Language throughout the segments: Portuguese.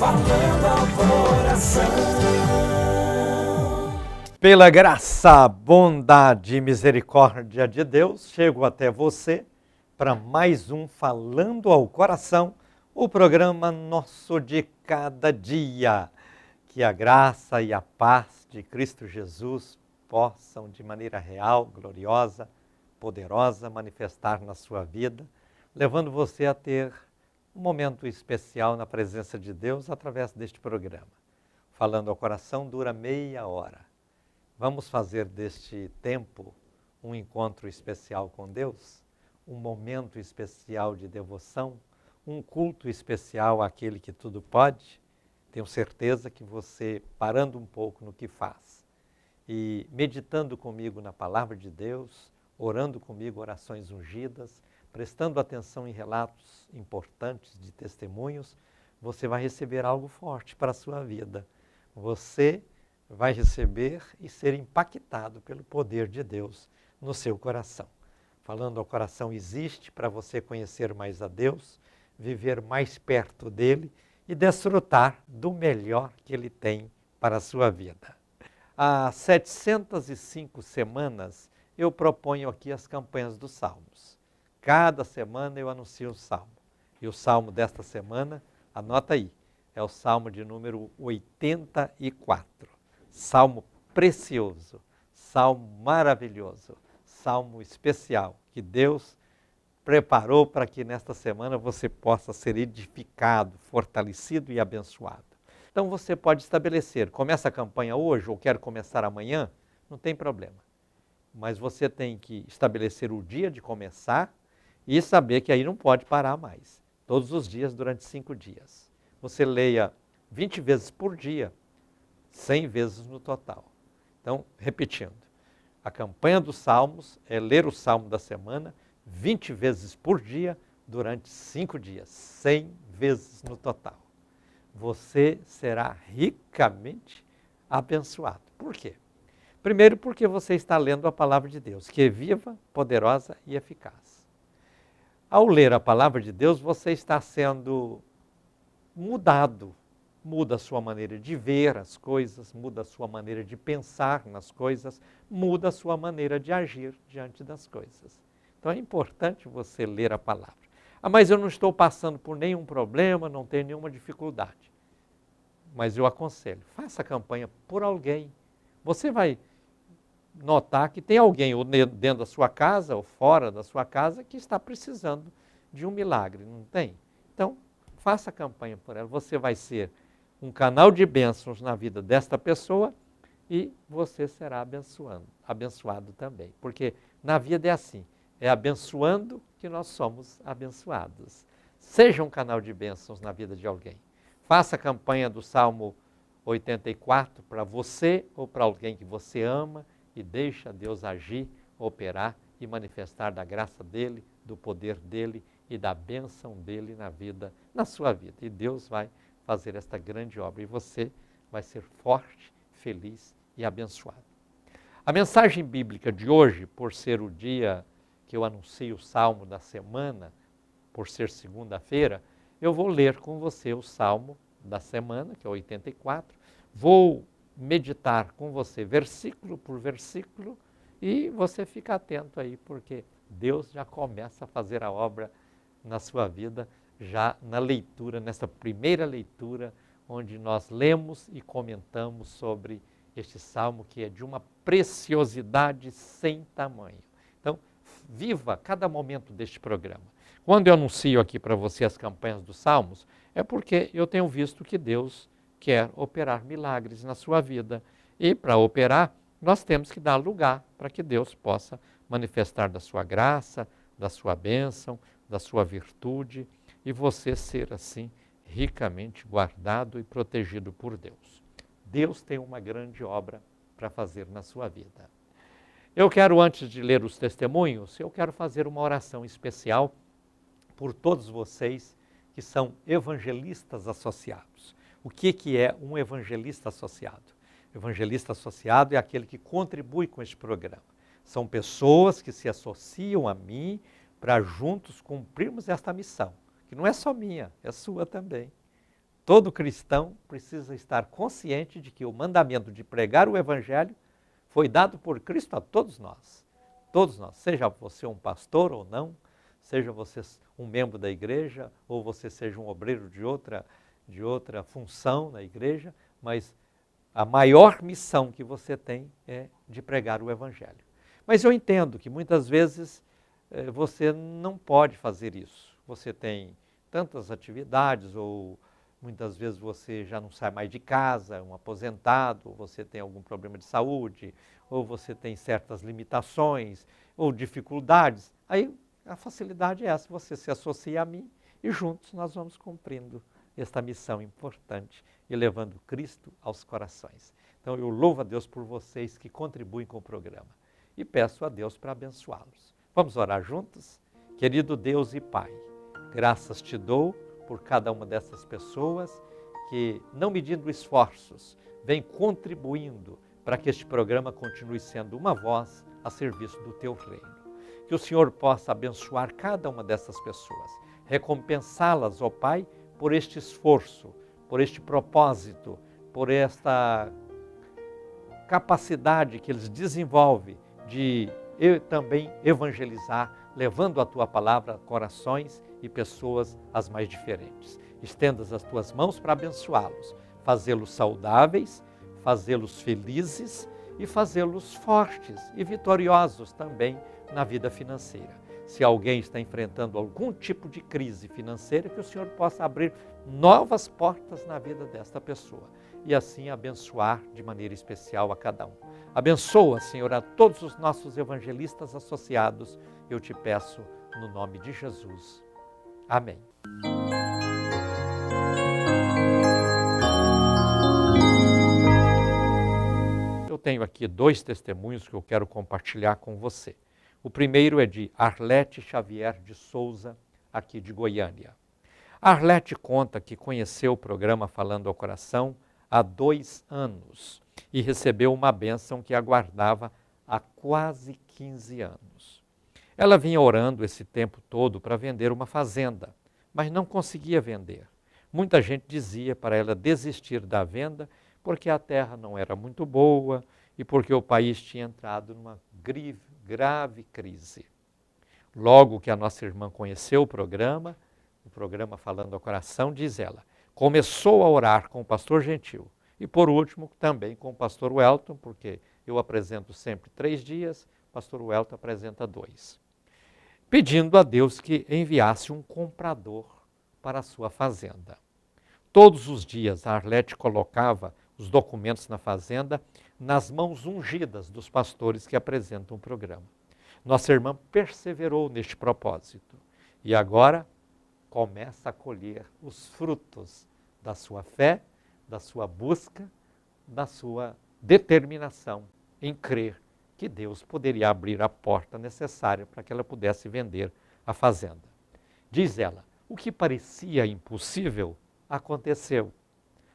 falando ao coração. Pela graça, bondade e misericórdia de Deus, chego até você para mais um Falando ao Coração, o programa nosso de cada dia. Que a graça e a paz de Cristo Jesus possam, de maneira real, gloriosa, poderosa, manifestar na sua vida, levando você a ter um momento especial na presença de Deus através deste programa. Falando ao Coração dura meia hora. Vamos fazer deste tempo um encontro especial com Deus, um momento especial de devoção, um culto especial àquele que tudo pode. Tenho certeza que você, parando um pouco no que faz e meditando comigo na palavra de Deus, orando comigo orações ungidas, prestando atenção em relatos importantes de testemunhos, você vai receber algo forte para a sua vida. Você vai receber e ser impactado pelo poder de Deus no seu coração. Falando ao Coração existe para você conhecer mais a Deus, viver mais perto dele e desfrutar do melhor que ele tem para a sua vida. Há 705 semanas eu proponho aqui as campanhas dos Salmos. Cada semana eu anuncio um Salmo. E o Salmo desta semana, anota aí, é o Salmo de número 84. Salmo precioso, Salmo maravilhoso, Salmo especial, que Deus preparou para que nesta semana você possa ser edificado, fortalecido e abençoado. Então você pode estabelecer, começa a campanha hoje ou quer começar amanhã, não tem problema. Mas você tem que estabelecer o dia de começar e saber que aí não pode parar mais. Todos os dias, durante 5 dias. Você leia 20 vezes por dia, 100 vezes no total. Então, repetindo, a campanha dos Salmos é ler o Salmo da semana 20 vezes por dia durante 5 dias, 100 vezes no total. Você será ricamente abençoado. Por quê? Primeiro, porque você está lendo a palavra de Deus, que é viva, poderosa e eficaz. Ao ler a palavra de Deus, você está sendo mudado. Muda a sua maneira de ver as coisas, muda a sua maneira de pensar nas coisas, muda a sua maneira de agir diante das coisas. Então é importante você ler a palavra. Ah, mas eu não estou passando por nenhum problema, não tenho nenhuma dificuldade. Mas eu aconselho, faça a campanha por alguém. Você vai notar que tem alguém ou dentro da sua casa ou fora da sua casa que está precisando de um milagre, não tem? Então, faça a campanha por ela. Você vai ser um canal de bênçãos na vida desta pessoa e você será abençoado também. Porque na vida é assim, é abençoando que nós somos abençoados. Seja um canal de bênçãos na vida de alguém. Faça a campanha do Salmo 84 para você ou para alguém que você ama e deixa Deus agir, operar e manifestar da graça dele, do poder dele e da bênção dele na vida, na sua vida. E Deus vai fazer esta grande obra e você vai ser forte, feliz e abençoado. A mensagem bíblica de hoje, por ser o dia que eu anuncio o Salmo da semana, por ser segunda-feira, eu vou ler com você o Salmo da semana, que é 84, vou meditar com você versículo por versículo e você fica atento aí, porque Deus já começa a fazer a obra na sua vida, já na leitura, nessa primeira leitura, onde nós lemos e comentamos sobre este salmo que é de uma preciosidade sem tamanho. Então, viva cada momento deste programa. Quando eu anuncio aqui para você as campanhas dos salmos, é porque eu tenho visto que Deus quer operar milagres na sua vida. E para operar, nós temos que dar lugar para que Deus possa manifestar da sua graça, da sua bênção, da sua virtude, e você ser assim ricamente guardado e protegido por Deus. Deus tem uma grande obra para fazer na sua vida. Eu quero, antes de ler os testemunhos, eu quero fazer uma oração especial por todos vocês que são evangelistas associados. O que é um evangelista associado? Evangelista associado é aquele que contribui com este programa. São pessoas que se associam a mim para juntos cumprirmos esta missão, que não é só minha, é sua também. todo cristão precisa estar consciente de que o mandamento de pregar o Evangelho foi dado por Cristo a todos nós. Todos nós, seja você um pastor ou não, seja você um membro da igreja, ou você seja um obreiro de outra função na igreja, mas a maior missão que você tem é de pregar o Evangelho. Mas eu entendo que muitas vezes você não pode fazer isso. Você tem tantas atividades, ou muitas vezes você já não sai mais de casa, é um aposentado, ou você tem algum problema de saúde, ou você tem certas limitações, ou dificuldades. Aí a facilidade é essa, você se associa a mim e juntos nós vamos cumprindo esta missão importante e levando Cristo aos corações. Então eu louvo a Deus por vocês que contribuem com o programa e peço a Deus para abençoá-los. Vamos orar juntos? Querido Deus e Pai, graças te dou por cada uma dessas pessoas que, não medindo esforços, vem contribuindo para que este programa continue sendo uma voz a serviço do teu reino. Que o Senhor possa abençoar cada uma dessas pessoas, recompensá-las, ó Pai, por este esforço, por este propósito, por esta capacidade que eles desenvolvem de também evangelizar, levando a tua palavra a corações e pessoas as mais diferentes. Estendas as tuas mãos para abençoá-los, fazê-los saudáveis, fazê-los felizes e fazê-los fortes e vitoriosos também na vida financeira. Se alguém está enfrentando algum tipo de crise financeira, que o Senhor possa abrir novas portas na vida desta pessoa e assim abençoar de maneira especial a cada um. Abençoa, Senhor, a todos os nossos evangelistas associados, eu te peço no nome de Jesus. Amém. Eu tenho aqui 2 testemunhos que eu quero compartilhar com você. O primeiro é de Arlete Xavier de Souza, aqui de Goiânia. A Arlete conta que conheceu o programa Falando ao Coração há 2 anos e recebeu uma bênção que aguardava há quase 15 anos. Ela vinha orando esse tempo todo para vender uma fazenda, mas não conseguia vender. Muita gente dizia para ela desistir da venda porque a terra não era muito boa e porque o país tinha entrado numa grave crise. Logo que a nossa irmã conheceu o programa Falando ao Coração, diz ela, começou a orar com o pastor Gentil e, por último, também com o pastor Welton, porque eu apresento sempre 3 dias, o pastor Welton apresenta 2, pedindo a Deus que enviasse um comprador para a sua fazenda. Todos os dias a Arlete colocava os documentos na fazenda nas mãos ungidas dos pastores que apresentam o programa. Nossa irmã perseverou neste propósito e agora começa a colher os frutos da sua fé, da sua busca, da sua determinação em crer que Deus poderia abrir a porta necessária para que ela pudesse vender a fazenda. Diz ela, o que parecia impossível aconteceu.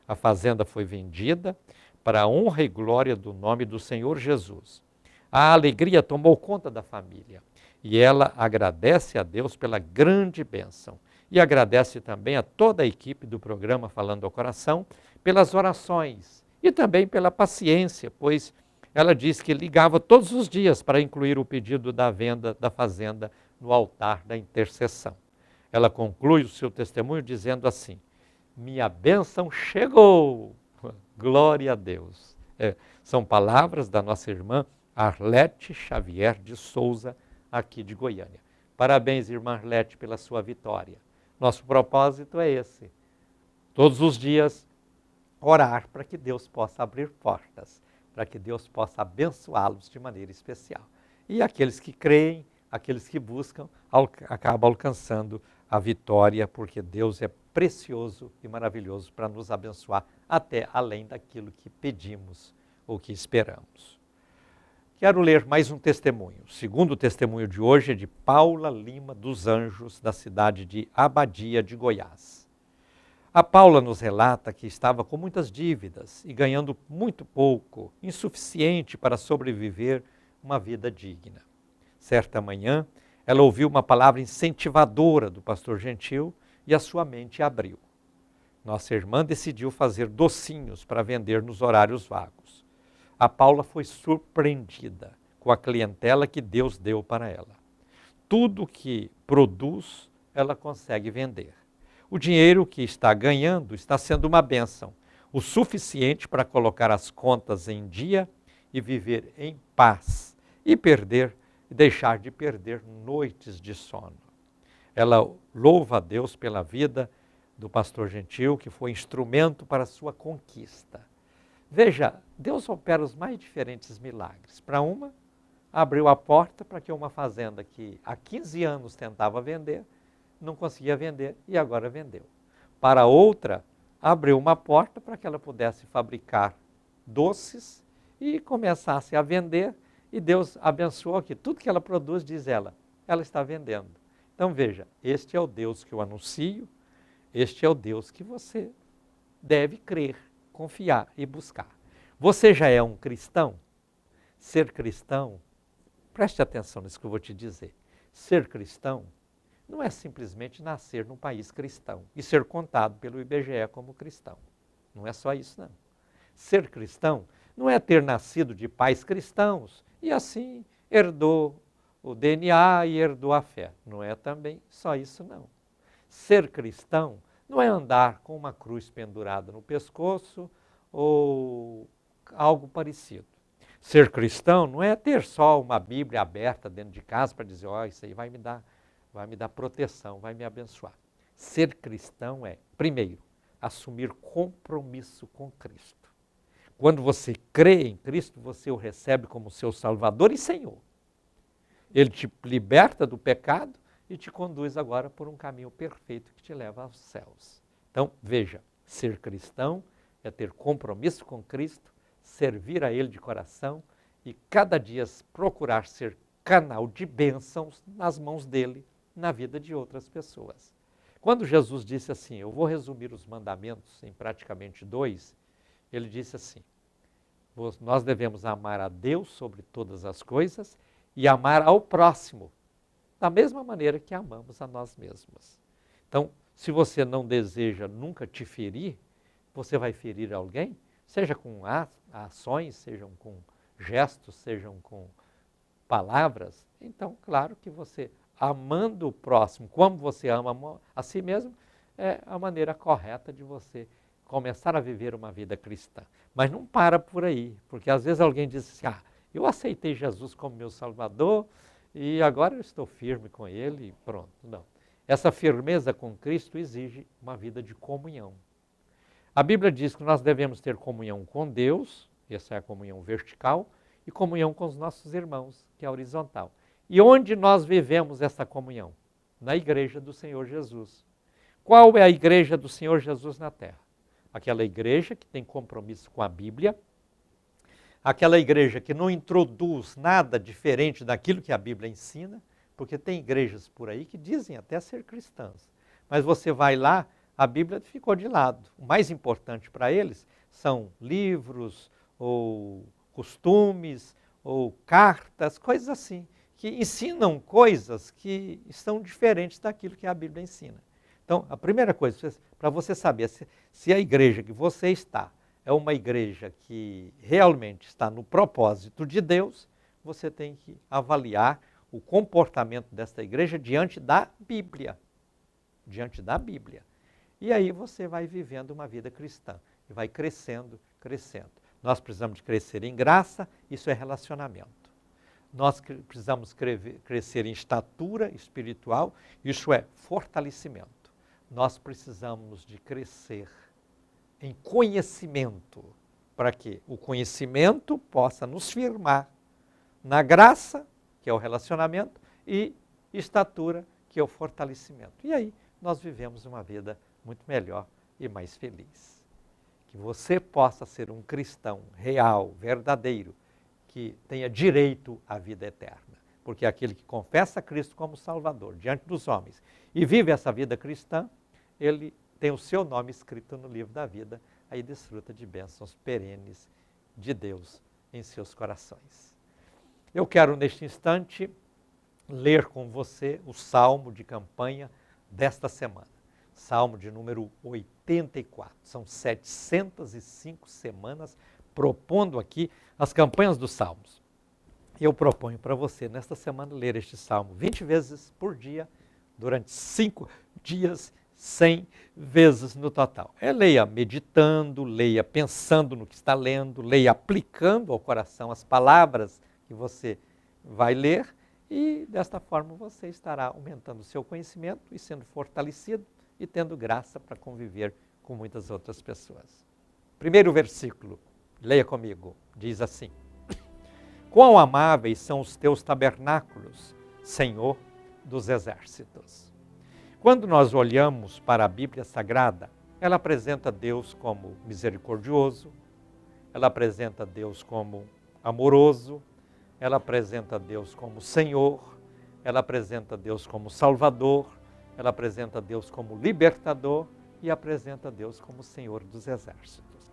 A fazenda foi vendida para a honra e glória do nome do Senhor Jesus. A alegria tomou conta da família e ela agradece a Deus pela grande bênção e agradece também a toda a equipe do programa Falando ao Coração pelas orações e também pela paciência, pois ela diz que ligava todos os dias para incluir o pedido da venda da fazenda no altar da intercessão. Ela conclui o seu testemunho dizendo assim, minha bênção chegou, glória a Deus. São palavras da nossa irmã Arlete Xavier de Souza, aqui de Goiânia. Parabéns, irmã Arlete, pela sua vitória. Nosso propósito é esse, todos os dias orar para que Deus possa abrir portas, para que Deus possa abençoá-los de maneira especial. E aqueles que creem, aqueles que buscam, acabam alcançando a vitória, porque Deus é precioso e maravilhoso para nos abençoar até além daquilo que pedimos ou que esperamos. Quero ler mais um testemunho. O segundo testemunho de hoje é de Paula Lima dos Anjos, da cidade de Abadia de Goiás. A Paula nos relata que estava com muitas dívidas e ganhando muito pouco, insuficiente para sobreviver uma vida digna. Certa manhã, ela ouviu uma palavra incentivadora do pastor Gentil e a sua mente abriu. Nossa irmã decidiu fazer docinhos para vender nos horários vagos. A Paula foi surpreendida com a clientela que Deus deu para ela. Tudo que produz, ela consegue vender. O dinheiro que está ganhando está sendo uma bênção, o suficiente para colocar as contas em dia e viver em paz e deixar de perder noites de sono. Ela louva a Deus pela vida do pastor Gentil, que foi instrumento para a sua conquista. Veja, Deus opera os mais diferentes milagres. Para uma, abriu a porta para que uma fazenda que há 15 anos tentava vender, não conseguia vender e agora vendeu. Para outra, abriu uma porta para que ela pudesse fabricar doces e começasse a vender, e Deus abençoou que tudo que ela produz, diz ela está vendendo. Então veja, este é o Deus que eu anuncio, este é o Deus que você deve crer, confiar e buscar. Você já é um cristão? Ser cristão, preste atenção nisso que eu vou te dizer. Ser cristão não é simplesmente nascer num país cristão e ser contado pelo IBGE como cristão. Não é só isso, não. Ser cristão não é ter nascido de pais cristãos e assim herdou o DNA e herdou a fé. Não é também só isso, não. Ser cristão não é andar com uma cruz pendurada no pescoço ou algo parecido. Ser cristão não é ter só uma Bíblia aberta dentro de casa para dizer, isso aí vai me dar proteção, vai me abençoar. Ser cristão é, primeiro, assumir compromisso com Cristo. Quando você crê em Cristo, você o recebe como seu Salvador e Senhor. Ele te liberta do pecado e te conduz agora por um caminho perfeito que te leva aos céus. Então, veja, ser cristão é ter compromisso com Cristo, servir a Ele de coração e cada dia procurar ser canal de bênçãos nas mãos dEle, na vida de outras pessoas. Quando Jesus disse assim, eu vou resumir os mandamentos em praticamente 2, ele disse assim, nós devemos amar a Deus sobre todas as coisas e amar ao próximo, da mesma maneira que amamos a nós mesmos. Então, se você não deseja nunca te ferir, você vai ferir alguém, seja com ações, sejam com gestos, sejam com palavras, então, claro que você, amando o próximo, como você ama a si mesmo, é a maneira correta de você começar a viver uma vida cristã. Mas não para por aí, porque às vezes alguém diz assim, eu aceitei Jesus como meu Salvador e agora eu estou firme com Ele e pronto. Não. Essa firmeza com Cristo exige uma vida de comunhão. A Bíblia diz que nós devemos ter comunhão com Deus, essa é a comunhão vertical, e comunhão com os nossos irmãos, que é a horizontal. E onde nós vivemos essa comunhão? Na igreja do Senhor Jesus. Qual é a igreja do Senhor Jesus na terra? Aquela igreja que tem compromisso com a Bíblia, aquela igreja que não introduz nada diferente daquilo que a Bíblia ensina, porque tem igrejas por aí que dizem até ser cristãs. Mas você vai lá, a Bíblia ficou de lado. O mais importante para eles são livros, ou costumes, ou cartas, coisas assim, que ensinam coisas que estão diferentes daquilo que a Bíblia ensina. Então, a primeira coisa, para você saber se a igreja que você está é uma igreja que realmente está no propósito de Deus, você tem que avaliar o comportamento desta igreja diante da Bíblia. Diante da Bíblia. E aí você vai vivendo uma vida cristã e vai crescendo, crescendo. Nós precisamos de crescer em graça, isso é relacionamento. Nós precisamos crescer em estatura espiritual, isso é fortalecimento. Nós precisamos de crescer em conhecimento, para que o conhecimento possa nos firmar na graça, que é o relacionamento, e estatura, que é o fortalecimento. E aí nós vivemos uma vida muito melhor e mais feliz. Que você possa ser um cristão real, verdadeiro, que tenha direito à vida eterna. Porque aquele que confessa Cristo como Salvador diante dos homens e vive essa vida cristã, ele tem o seu nome escrito no livro da vida, aí desfruta de bênçãos perenes de Deus em seus corações. Eu quero, neste instante, ler com você o salmo de campanha desta semana. Salmo de número 84. São 705 semanas propondo aqui as campanhas dos Salmos. Eu proponho para você, nesta semana, ler este Salmo 20 vezes por dia, durante 5 dias, 100 vezes no total. Leia meditando, leia pensando no que está lendo, leia aplicando ao coração as palavras que você vai ler e desta forma você estará aumentando o seu conhecimento e sendo fortalecido e tendo graça para conviver com muitas outras pessoas. Primeiro versículo, leia comigo, diz assim: Quão amáveis são os teus tabernáculos, Senhor dos exércitos. Quando nós olhamos para a Bíblia Sagrada, ela apresenta Deus como misericordioso, ela apresenta Deus como amoroso, ela apresenta Deus como Senhor, ela apresenta Deus como Salvador, ela apresenta Deus como libertador e apresenta Deus como Senhor dos exércitos.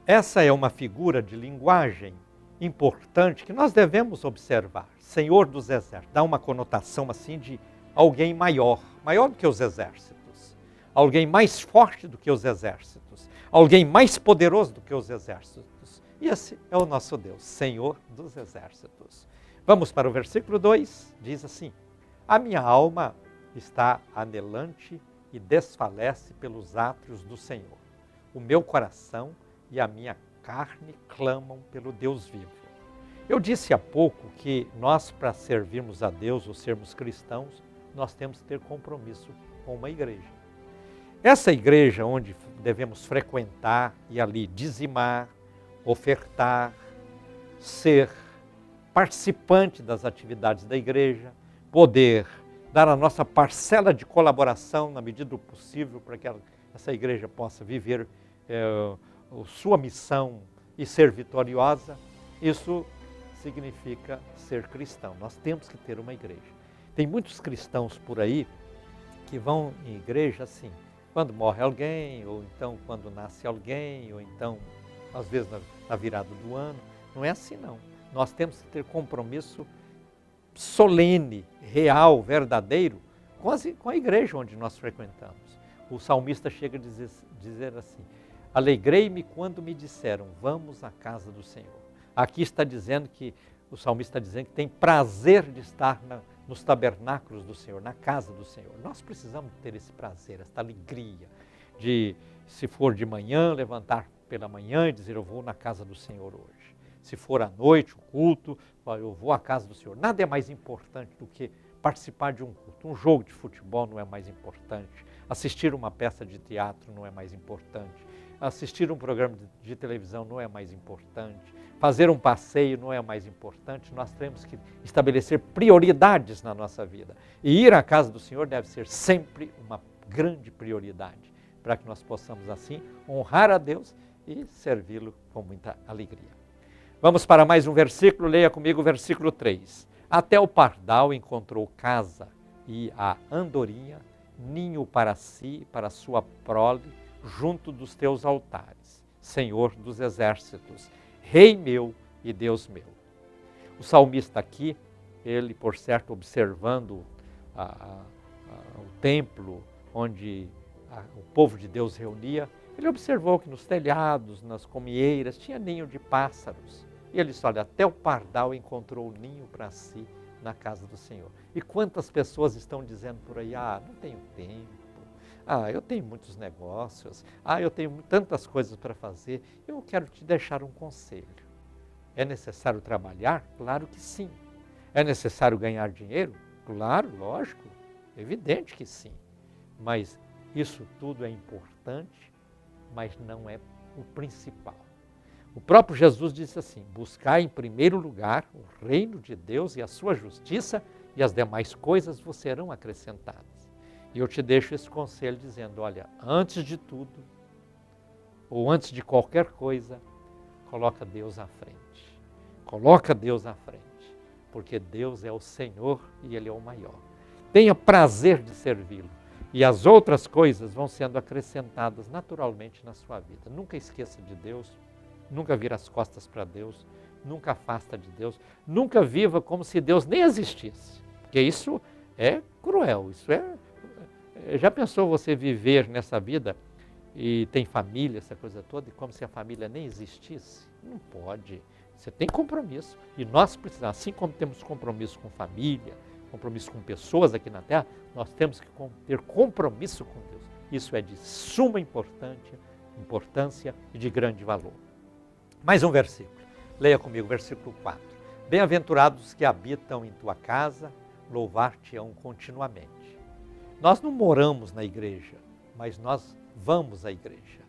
Essa é uma figura de linguagem importante que nós devemos observar. Senhor dos exércitos, dá uma conotação assim de alguém maior do que os exércitos, alguém mais forte do que os exércitos, alguém mais poderoso do que os exércitos. E esse é o nosso Deus, Senhor dos exércitos. Vamos para o versículo 2, diz assim: A minha alma está anelante e desfalece pelos átrios do Senhor. O meu coração e a minha carne clamam pelo Deus vivo. Eu disse há pouco que nós, para servirmos a Deus ou sermos cristãos, nós temos que ter compromisso com uma igreja. Essa igreja onde devemos frequentar e ali dizimar, ofertar, ser participante das atividades da igreja, poder dar a nossa parcela de colaboração na medida do possível para que essa igreja possa viver sua missão e ser vitoriosa. Isso significa ser cristão. Nós temos que ter uma igreja. Tem muitos cristãos por aí que vão em igreja assim, quando morre alguém, ou então quando nasce alguém, ou então, às vezes, na virada do ano. Não é assim, não. Nós temos que ter compromisso solene, real, verdadeiro, com a igreja onde nós frequentamos. O salmista chega a dizer assim: Alegrei-me quando me disseram, vamos à casa do Senhor. Aqui está dizendo que, o salmista está dizendo que tem prazer de estar nos tabernáculos do Senhor, na casa do Senhor. Nós precisamos ter esse prazer, essa alegria de, se for de manhã, levantar pela manhã e dizer, eu vou na casa do Senhor hoje. Se for à noite, o culto, eu vou à casa do Senhor. Nada é mais importante do que participar de um culto. Um jogo de futebol não é mais importante. Assistir uma peça de teatro não é mais importante. Assistir um programa de televisão não é mais importante. Fazer um passeio não é mais importante. Nós temos que estabelecer prioridades na nossa vida. E ir à casa do Senhor deve ser sempre uma grande prioridade, para que nós possamos assim honrar a Deus e servi-lo com muita alegria. Vamos para mais um versículo, leia comigo o versículo 3. Até o pardal encontrou casa e a andorinha, ninho para si, para sua prole, junto dos teus altares, Senhor dos exércitos, Rei meu e Deus meu. O salmista aqui, ele, por certo, observando o templo onde o povo de Deus reunia, ele observou que nos telhados, nas comieiras, tinha ninho de pássaros. E ele disse, olha, até o pardal encontrou o ninho para si na casa do Senhor. E quantas pessoas estão dizendo por aí, não tenho tempo, eu tenho muitos negócios, eu tenho tantas coisas para fazer, eu quero te deixar um conselho. É necessário trabalhar? Claro que sim. É necessário ganhar dinheiro? Claro, lógico, evidente que sim. Mas isso tudo é importante, mas não é o principal. O próprio Jesus disse assim, buscai em primeiro lugar o reino de Deus e a sua justiça, e as demais coisas vos serão acrescentadas. E eu te deixo esse conselho dizendo, olha, antes de tudo, ou antes de qualquer coisa, coloca Deus à frente. Coloca Deus à frente, porque Deus é o Senhor e Ele é o maior. Tenha prazer de servi-lo. E as outras coisas vão sendo acrescentadas naturalmente na sua vida. Nunca esqueça de Deus, nunca vira as costas para Deus, nunca afasta de Deus, nunca viva como se Deus nem existisse. Porque isso é cruel, isso é Já pensou você viver nessa vida e tem família, essa coisa toda, e como se a família nem existisse? Não pode. Você tem compromisso. E nós precisamos, assim como temos compromisso com família, compromisso com pessoas aqui na Terra, nós temos que ter compromisso com Deus. Isso é de suma importância e de grande valor. Mais um versículo. Leia comigo, versículo 4. Bem-aventurados os que habitam em tua casa, louvar-te-ão continuamente. Nós não moramos na igreja, mas nós vamos à igreja.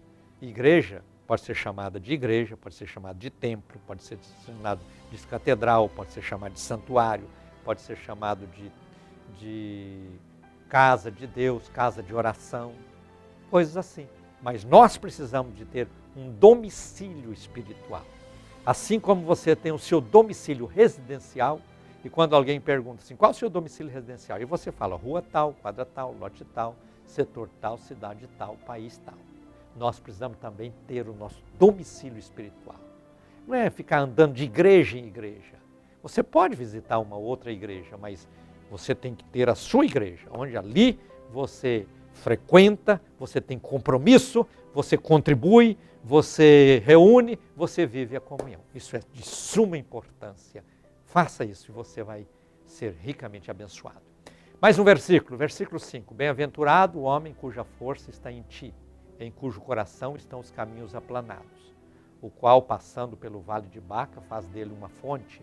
Igreja pode ser chamada de igreja, pode ser chamada de templo, pode ser chamado de catedral, pode ser chamado de santuário, pode ser chamado de casa de Deus, casa de oração, coisas assim. Mas nós precisamos de ter um domicílio espiritual. Assim como você tem o seu domicílio residencial, e quando alguém pergunta assim, qual é o seu domicílio residencial? E você fala, rua tal, quadra tal, lote tal, setor tal, cidade tal, país tal. Nós precisamos também ter o nosso domicílio espiritual. Não é ficar andando de igreja em igreja. Você pode visitar uma outra igreja, mas você tem que ter a sua igreja, onde ali você frequenta, você tem compromisso, você contribui, você reúne, você vive a comunhão. Isso é de suma importância. Faça isso e você vai ser ricamente abençoado. Mais um versículo, versículo 5. Bem-aventurado o homem cuja força está em ti, em cujo coração estão os caminhos aplanados, o qual, passando pelo vale de Baca, faz dele uma fonte,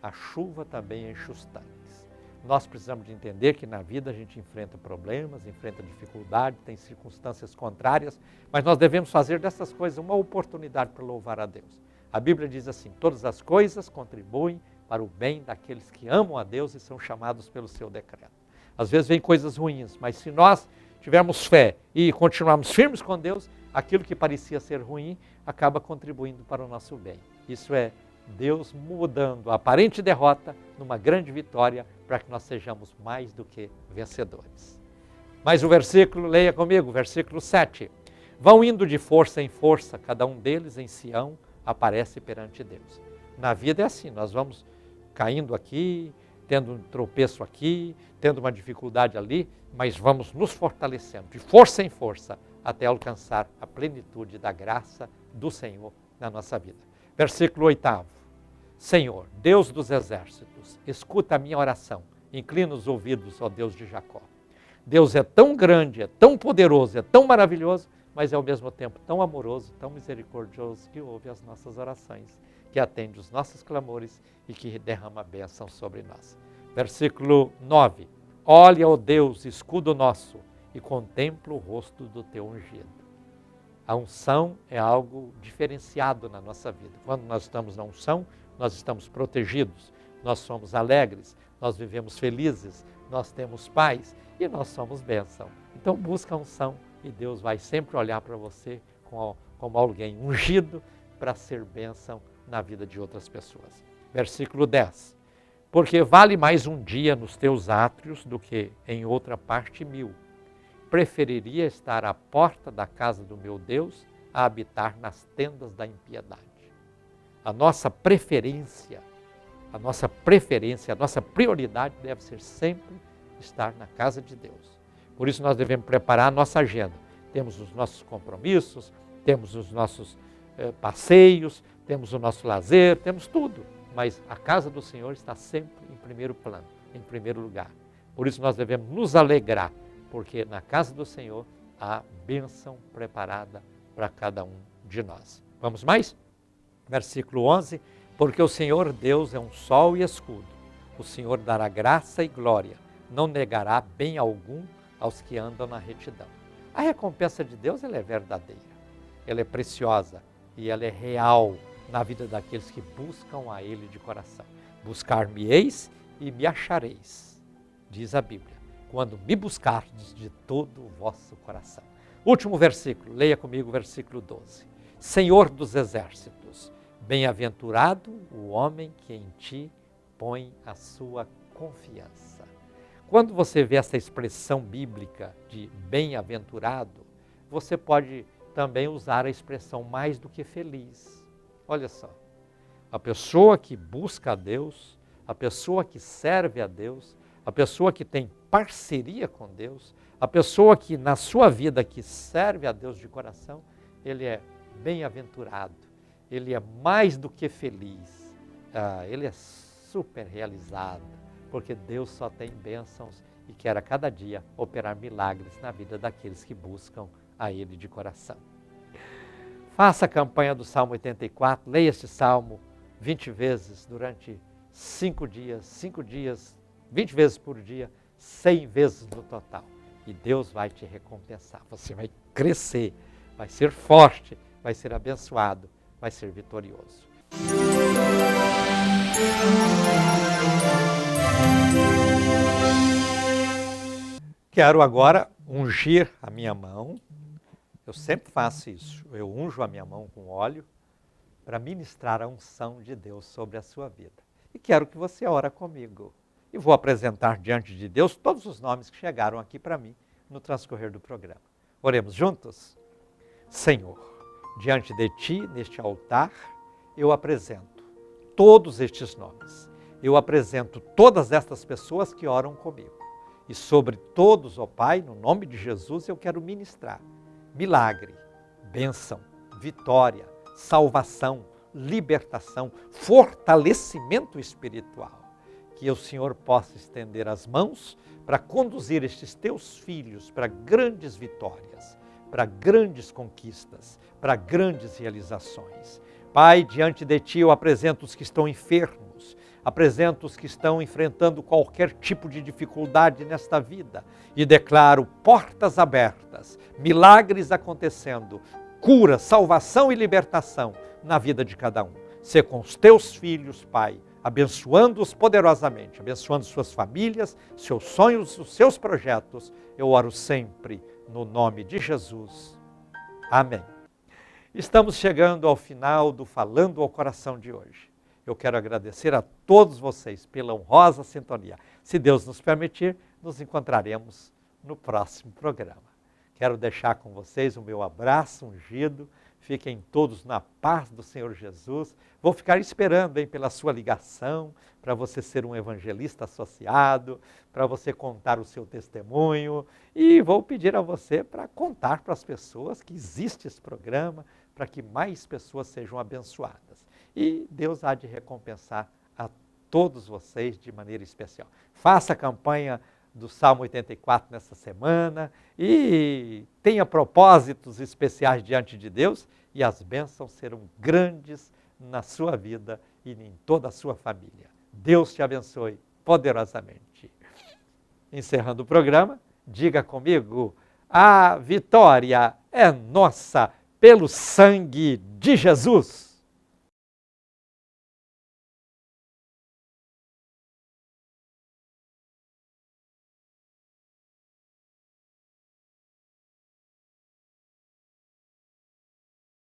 a chuva também enche os tanques. Nós precisamos de entender que na vida a gente enfrenta problemas, enfrenta dificuldade, tem circunstâncias contrárias, mas nós devemos fazer dessas coisas uma oportunidade para louvar a Deus. A Bíblia diz assim, todas as coisas contribuem para o bem daqueles que amam a Deus e são chamados pelo seu decreto. Às vezes vem coisas ruins, mas se nós tivermos fé e continuarmos firmes com Deus, aquilo que parecia ser ruim acaba contribuindo para o nosso bem. Isso é Deus mudando a aparente derrota numa grande vitória para que nós sejamos mais do que vencedores. Mais um versículo, leia comigo, versículo 7. Vão indo de força em força, cada um deles em Sião aparece perante Deus. Na vida é assim, nós vamos caindo aqui, tendo um tropeço aqui, tendo uma dificuldade ali, mas vamos nos fortalecendo de força em força até alcançar a plenitude da graça do Senhor na nossa vida. Versículo 8. Senhor, Deus dos exércitos, escuta a minha oração, inclina os ouvidos, ó Deus de Jacó. Deus é tão grande, é tão poderoso, é tão maravilhoso, mas é ao mesmo tempo tão amoroso, tão misericordioso, que ouve as nossas orações, que atende os nossos clamores e que derrama a bênção sobre nós. Versículo 9. Olha, ó Deus, escudo nosso, e contempla o rosto do teu ungido. A unção é algo diferenciado na nossa vida. Quando nós estamos na unção, nós estamos protegidos, nós somos alegres, nós vivemos felizes, nós temos paz e nós somos bênção. Então busca a unção e Deus vai sempre olhar para você como alguém ungido para ser bênção na vida de outras pessoas. Versículo 10. Porque vale mais um dia nos teus átrios do que em outra parte 1000. Preferiria estar à porta da casa do meu Deus a habitar nas tendas da impiedade. A nossa preferência, a nossa prioridade deve ser sempre estar na casa de Deus. Por isso nós devemos preparar a nossa agenda. Temos os nossos compromissos, temos os nossos passeios, temos o nosso lazer, temos tudo. Mas a casa do Senhor está sempre em primeiro plano, em primeiro lugar. Por isso nós devemos nos alegrar, porque na casa do Senhor há bênção preparada para cada um de nós. Vamos mais? Versículo 11. Porque o Senhor Deus é um sol e escudo. O Senhor dará graça e glória. Não negará bem algum aos que andam na retidão. A recompensa de Deus ela é verdadeira. Ela é preciosa e ela é real na vida daqueles que buscam a Ele de coração. Buscar-me-eis e me achareis, diz a Bíblia, quando me buscardes de todo o vosso coração. Último versículo, leia comigo o versículo 12. Senhor dos exércitos, bem-aventurado o homem que em ti põe a sua confiança. Quando você vê essa expressão bíblica de bem-aventurado, você pode também usar a expressão mais do que feliz. Olha só, a pessoa que busca a Deus, a pessoa que serve a Deus, a pessoa que tem parceria com Deus, a pessoa que na sua vida que serve a Deus de coração, ele é bem-aventurado, ele é mais do que feliz, ele é super realizado, porque Deus só tem bênçãos e quer a cada dia operar milagres na vida daqueles que buscam a Ele de coração. Faça a campanha do Salmo 84, leia este Salmo 20 vezes durante 5 dias, 20 vezes por dia, 100 vezes no total. E Deus vai te recompensar. Você vai crescer, vai ser forte, vai ser abençoado, vai ser vitorioso. Quero agora ungir a minha mão. Eu sempre faço isso. Eu unjo a minha mão com óleo para ministrar a unção de Deus sobre a sua vida. E quero que você ore comigo. E vou apresentar diante de Deus todos os nomes que chegaram aqui para mim no transcorrer do programa. Oremos juntos? Senhor, diante de Ti, neste altar, eu apresento todos estes nomes. Eu apresento todas estas pessoas que oram comigo. E sobre todos, ó Pai, no nome de Jesus, eu quero ministrar milagre, bênção, vitória, salvação, libertação, fortalecimento espiritual. Que o Senhor possa estender as mãos para conduzir estes teus filhos para grandes vitórias, para grandes conquistas, para grandes realizações. Pai, diante de Ti eu apresento os que estão enfermos, apresento os que estão enfrentando qualquer tipo de dificuldade nesta vida e declaro portas abertas, milagres acontecendo, cura, salvação e libertação na vida de cada um. Sê com os teus filhos, Pai, abençoando-os poderosamente, abençoando suas famílias, seus sonhos, os seus projetos. Eu oro sempre no nome de Jesus. Amém. Estamos chegando ao final do Falando ao Coração de hoje. Eu quero agradecer a todos vocês pela honrosa sintonia. Se Deus nos permitir, nos encontraremos no próximo programa. Quero deixar com vocês o meu abraço ungido. Fiquem todos na paz do Senhor Jesus. Vou ficar esperando, pela sua ligação, para você ser um evangelista associado, para você contar o seu testemunho. E vou pedir a você para contar para as pessoas que existe esse programa, para que mais pessoas sejam abençoadas. E Deus há de recompensar a todos vocês de maneira especial. Faça a campanha do Salmo 84 nessa semana e tenha propósitos especiais diante de Deus e as bênçãos serão grandes na sua vida e em toda a sua família. Deus te abençoe poderosamente. Encerrando o programa, diga comigo, a vitória é nossa pelo sangue de Jesus.